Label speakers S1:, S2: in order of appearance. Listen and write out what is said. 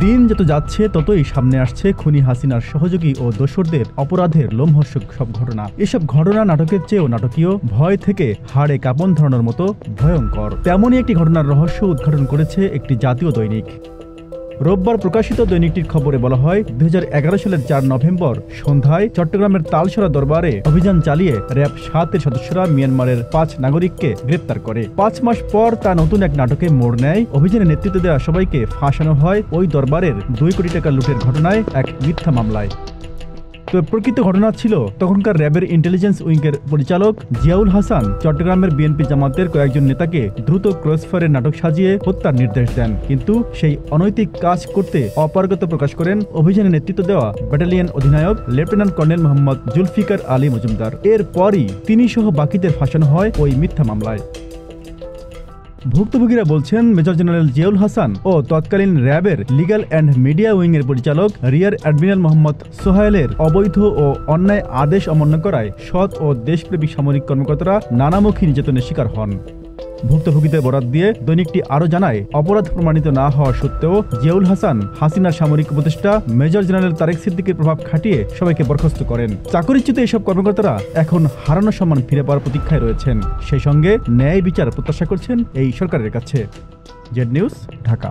S1: দিন যত যাচ্ছে ততই সামনে আসছে খুনি হাসিনার সহযোগী ও দোসরদের অপরাধের লোমহর্ষক সব ঘটনা। এসব ঘটনা নাটকের চেয়েও নাটকীয়, ভয় থেকে হাড়ে কাঁপন ধরানোর মতো ভয়ঙ্কর। তেমনই একটি ঘটনার রহস্য উদ্ঘাটন করেছে একটি জাতীয় দৈনিক। রোববার প্রকাশিত দৈনিকটির খবরে বলা হয়, 2011 সালের 4 নভেম্বর সন্ধ্যায় চট্টগ্রামের তালসরা দরবারে অভিযান চালিয়ে র্যাব 7-এর সদস্যরা মিয়ানমারের 5 নাগরিককে গ্রেপ্তার করে। 5 মাস পর তা নতুন এক নাটকে মোড় নেয়। অভিযানে নেতৃত্ব দেওয়া সবাইকে ফাঁসানো হয় ওই দরবারের 2 কোটি টাকা লুটের ঘটনায় এক মিথ্যা মামলায়। তবে প্রকৃত ঘটনা ছিল, তখনকার র্যাবের ইন্টেলিজেন্স উইংয়ের পরিচালক জিয়াউল হাসান চট্টগ্রামের বিএনপি জামাতের কয়েকজন নেতাকে দ্রুত ক্রসফায়ারের নাটক সাজিয়ে হত্যার নির্দেশ দেন। কিন্তু সেই অনৈতিক কাজ করতে অপারগতা প্রকাশ করেন অভিযানে নেতৃত্ব দেওয়া ব্যাটালিয়ন অধিনায়ক লেফটেন্যান্ট কর্নেল মোহাম্মদ জুলফিকার আলী মজুমদার। এরপরই তিনি সহ বাকিদের ফাঁসানো হয় ওই মিথ্যা মামলায়। ভুক্তভোগীরা বলছেন, মেজর জেনারেল জিয়াউল হাসান ও তৎকালীন র্যাবের লিগ্যাল অ্যান্ড মিডিয়া উইংয়ের পরিচালক রিয়ার অ্যাডমিরাল মোহাম্মদ সোহায়েলের অবৈধ ও অন্যায় আদেশ অমান্য করায় সৎ ও দেশপ্রেমী সামরিক কর্মকর্তারা নানামুখী নির্যাতনের শিকার হন। ভুক্তভোগীদের বরাত দিয়ে দৈনিকটি আরও জানায়, অপরাধ প্রমাণিত না হওয়া সত্ত্বেও জিয়াউল হাসান হাসিনার সামরিক উপদেষ্টা মেজর জেনারেল তারেক সিদ্দিকের প্রভাব খাটিয়ে সবাইকে বরখাস্ত করেন। চাকরিচ্যুত এসব কর্মকর্তারা এখন হারানো সম্মান ফিরে পাওয়ার প্রতীক্ষায় রয়েছেন। সেই সঙ্গে ন্যায় বিচার প্রত্যাশা করছেন এই সরকারের কাছে। Z news, Dhaka.